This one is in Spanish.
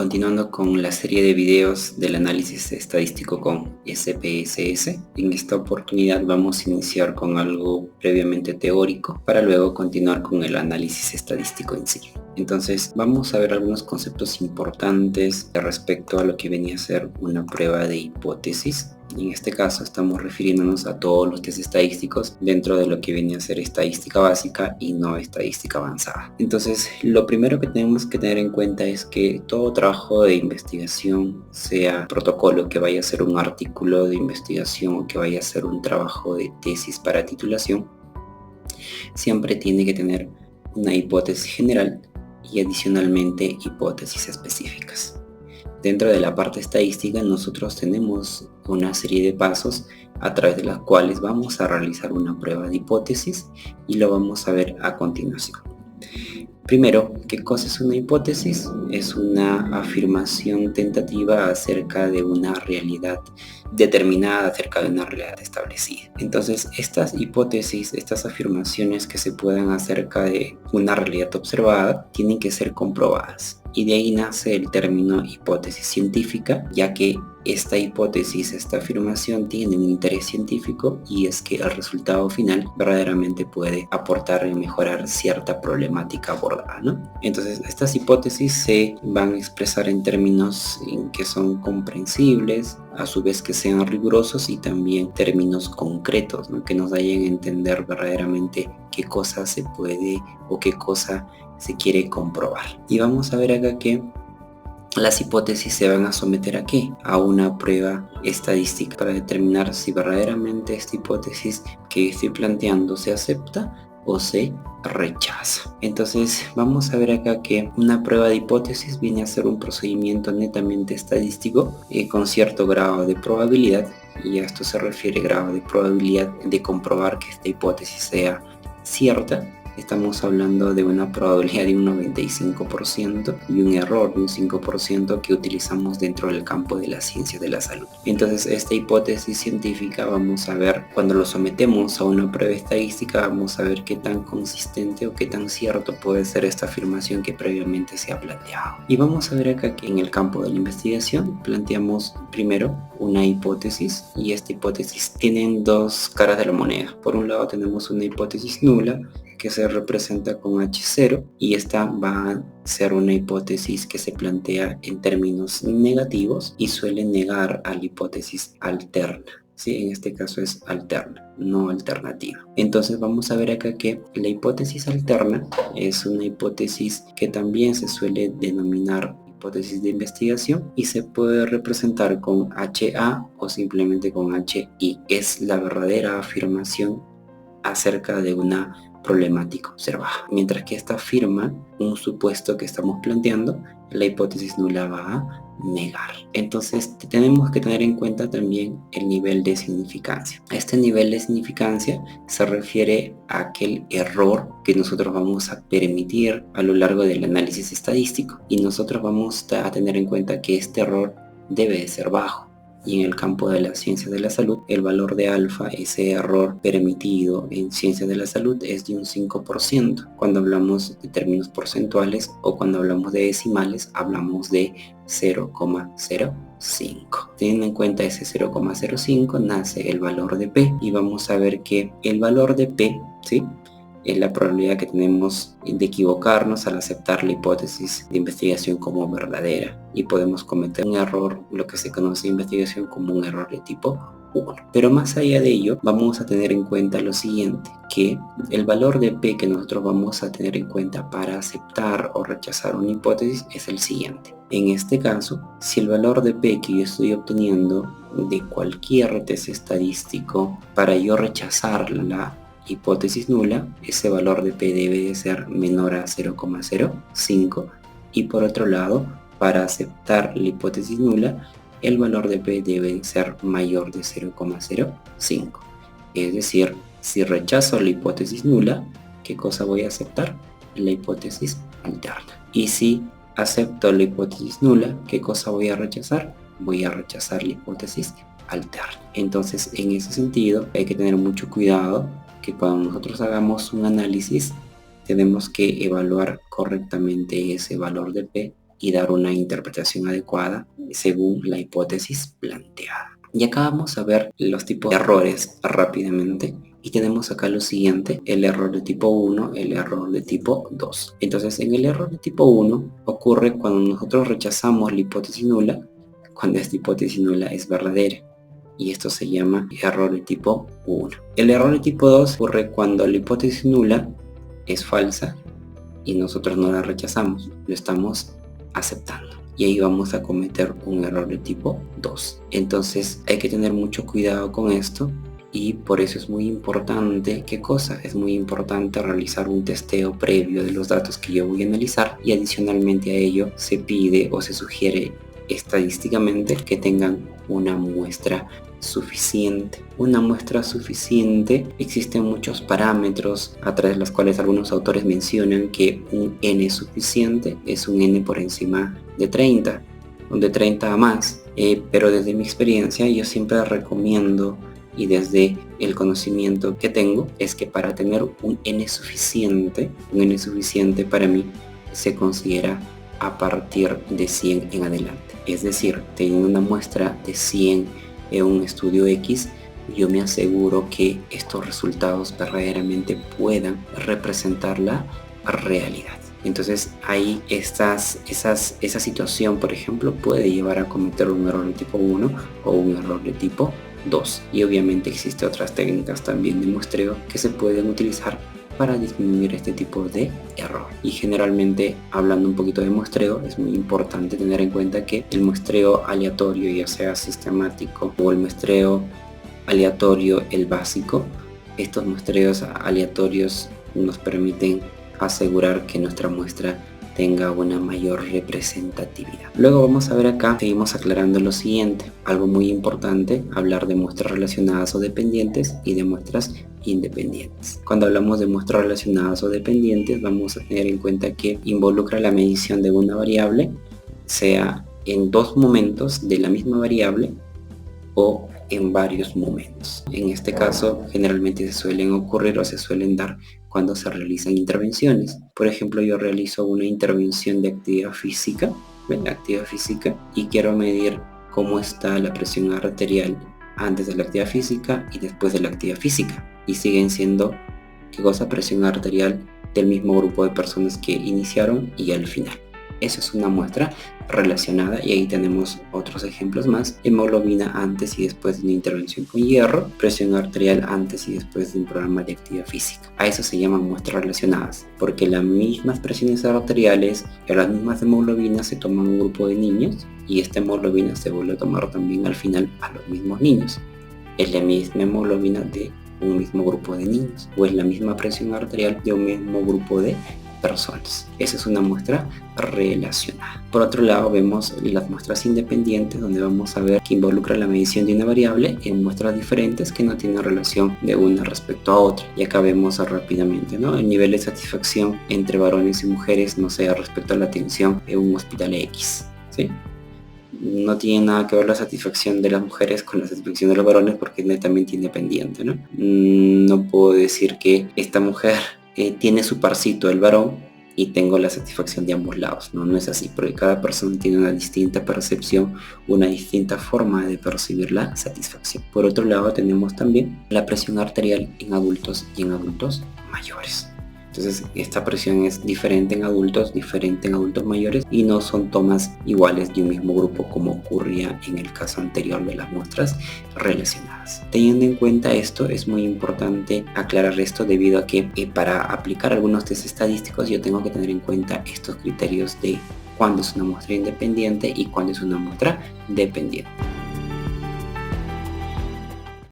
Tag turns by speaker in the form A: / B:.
A: continuando con la serie de videos del análisis estadístico con SPSS, en esta oportunidad vamos a iniciar con algo previamente teórico para luego continuar con el análisis estadístico en sí. Entonces vamos a ver algunos conceptos importantes respecto a lo que venía a ser una prueba de hipótesis. En este caso estamos refiriéndonos a todos los test estadísticos dentro de lo que viene a ser estadística básica y no estadística avanzada. Entonces lo primero que tenemos que tener en cuenta es que todo trabajo de investigación, sea protocolo que vaya a ser un artículo de investigación o que vaya a ser un trabajo de tesis para titulación, siempre tiene que tener una hipótesis general y adicionalmente hipótesis específicas. Dentro de la parte estadística nosotros tenemos una serie de pasos a través de las cuales vamos a realizar una prueba de hipótesis y lo vamos a ver a continuación. Primero, ¿qué cosa es una hipótesis? Es una afirmación tentativa acerca de una realidad determinada, acerca de una realidad establecida. Entonces, estas hipótesis, estas afirmaciones que se puedan acerca de una realidad observada, tienen que ser comprobadas. Y de ahí nace el término hipótesis científica, ya que esta hipótesis, esta afirmación tiene un interés científico y es que el resultado final verdaderamente puede aportar y mejorar cierta problemática abordada, ¿no? Entonces estas hipótesis se van a expresar en términos en que son comprensibles, a su vez que sean rigurosos y también términos concretos, ¿no? Que nos hayan a entender verdaderamente qué cosa se puede o qué cosa se quiere comprobar. Y vamos a ver acá que las hipótesis se van a someter ¿a qué? A una prueba estadística para determinar si verdaderamente esta hipótesis que estoy planteando se acepta o se rechaza. Entonces vamos a ver acá que una prueba de hipótesis viene a ser un procedimiento netamente estadístico con cierto grado de probabilidad, y a esto se refiere grado de probabilidad de comprobar que esta hipótesis sea cierta. Estamos hablando de una probabilidad de un 95% y un error de un 5% que utilizamos dentro del campo de la ciencia de la salud. Entonces esta hipótesis científica vamos a ver, cuando lo sometemos a una prueba estadística, vamos a ver qué tan consistente o qué tan cierto puede ser esta afirmación que previamente se ha planteado. Y vamos a ver acá que en el campo de la investigación planteamos primero una hipótesis, y esta hipótesis tiene dos caras de la moneda. Por un lado tenemos una hipótesis nula que se representa con H0, y esta va a ser una hipótesis que se plantea en términos negativos y suele negar a la hipótesis alterna. Sí, en este caso es alterna, no alternativa. Entonces vamos a ver acá que la hipótesis alterna es una hipótesis que también se suele denominar hipótesis de investigación y se puede representar con HA o simplemente con HI. Es la verdadera afirmación acerca de una problemática observada, mientras que esta afirma un supuesto que estamos planteando, la hipótesis nula va a negar. Entonces tenemos que tener en cuenta también el nivel de significancia. Este nivel de significancia se refiere a aquel error que nosotros vamos a permitir a lo largo del análisis estadístico, y nosotros vamos a tener en cuenta que este error debe de ser bajo. Y en el campo de las ciencias de la salud, el valor de alfa, ese error permitido en ciencias de la salud, es de un 5%. Cuando hablamos de términos porcentuales o cuando hablamos de decimales, hablamos de 0,05. Teniendo en cuenta ese 0,05 nace el valor de P, y vamos a ver que el valor de P, ¿sí?, es la probabilidad que tenemos de equivocarnos al aceptar la hipótesis de investigación como verdadera, y podemos cometer un error, lo que se conoce de investigación como un error de tipo 1. Pero más allá de ello, vamos a tener en cuenta lo siguiente, que el valor de P que nosotros vamos a tener en cuenta para aceptar o rechazar una hipótesis es el siguiente. En este caso, si el valor de P que yo estoy obteniendo de cualquier test estadístico, para yo rechazar la hipótesis nula, ese valor de P debe de ser menor a 0,05, y por otro lado, para aceptar la hipótesis nula, el valor de P debe ser mayor de 0,05. Es decir, si rechazo la hipótesis nula, ¿qué cosa voy a aceptar? La hipótesis alterna. Y si acepto la hipótesis nula, ¿qué cosa voy a rechazar? Voy a rechazar la hipótesis alterna. Entonces, en ese sentido, hay que tener mucho cuidado que cuando nosotros hagamos un análisis tenemos que evaluar correctamente ese valor de P y dar una interpretación adecuada según la hipótesis planteada. Y acá vamos a ver los tipos de errores rápidamente. Y tenemos acá lo siguiente: el error de tipo 1, el error de tipo 2. Entonces, en el error de tipo 1 ocurre cuando nosotros rechazamos la hipótesis nula, cuando esta hipótesis nula es verdadera. Y esto se llama error de tipo 1. El error de tipo 2 ocurre cuando la hipótesis nula es falsa y nosotros no la rechazamos, lo estamos aceptando. Y ahí vamos a cometer un error de tipo 2. Entonces hay que tener mucho cuidado con esto. Y por eso es muy importante, ¿qué cosa? Es muy importante realizar un testeo previo de los datos que yo voy a analizar, y adicionalmente a ello se pide o se sugiere estadísticamente que tengan una muestra suficiente. Una muestra suficiente, existen muchos parámetros a través de los cuales algunos autores mencionan que un n suficiente es un n por encima de 30, o de 30 a más, pero desde mi experiencia yo siempre recomiendo, y desde el conocimiento que tengo, es que para tener un n suficiente para mí se considera a partir de 100 en adelante. Es decir, teniendo una muestra de 100 en un estudio X, yo me aseguro que estos resultados verdaderamente puedan representar la realidad. Entonces ahí esa situación, por ejemplo, puede llevar a cometer un error de tipo 1 o un error de tipo 2. Y obviamente existen otras técnicas también de muestreo que se pueden utilizar para disminuir este tipo de error. Y generalmente, hablando un poquito de muestreo, es muy importante tener en cuenta que el muestreo aleatorio, ya sea sistemático o el muestreo aleatorio, el básico, estos muestreos aleatorios nos permiten asegurar que nuestra muestra tenga una mayor representatividad. Luego vamos a ver acá, seguimos aclarando lo siguiente: algo muy importante, hablar de muestras relacionadas o dependientes y de muestras independientes. Cuando hablamos de muestras relacionadas o dependientes, vamos a tener en cuenta que involucra la medición de una variable, sea en dos momentos de la misma variable o en varios momentos. En este caso, generalmente se suelen ocurrir o se suelen dar cuando se realizan intervenciones. Por ejemplo, yo realizo una intervención de actividad física, y quiero medir cómo está la presión arterial antes de la actividad física y después de la actividad física. Y siguen siendo, ¿qué cosa? Presión arterial del mismo grupo de personas que iniciaron y al final. Eso es una muestra relacionada, y ahí tenemos otros ejemplos más: hemoglobina antes y después de una intervención con hierro, presión arterial antes y después de un programa de actividad física. A eso se llaman muestras relacionadas, porque las mismas presiones arteriales y las mismas hemoglobinas se toman en un grupo de niños, y esta hemoglobina se vuelve a tomar también al final a los mismos niños. Es la misma hemoglobina de un mismo grupo de niños, o es la misma presión arterial de un mismo grupo de personas. Esa es una muestra relacionada. Por otro lado, vemos las muestras independientes, donde vamos a ver que involucra la medición de una variable en muestras diferentes que no tienen relación de una respecto a otra. Y acá vemos rápidamente, ¿no?, el nivel de satisfacción entre varones y mujeres, no sé, respecto a la atención en un hospital X, ¿sí? No tiene nada que ver la satisfacción de las mujeres con la satisfacción de los varones, porque es netamente independiente, ¿no? No puedo decir que esta mujer tiene su parcito el varón y tengo la satisfacción de ambos lados. No es así, porque cada persona tiene una distinta percepción, una distinta forma de percibir la satisfacción. Por otro lado, tenemos también la presión arterial en adultos y en adultos mayores. Entonces, esta presión es diferente en adultos mayores, y no son tomas iguales de un mismo grupo como ocurría en el caso anterior de las muestras relacionadas. Teniendo en cuenta esto, es muy importante aclarar esto, debido a que para aplicar algunos test estadísticos yo tengo que tener en cuenta estos criterios de cuándo es una muestra independiente y cuándo es una muestra dependiente.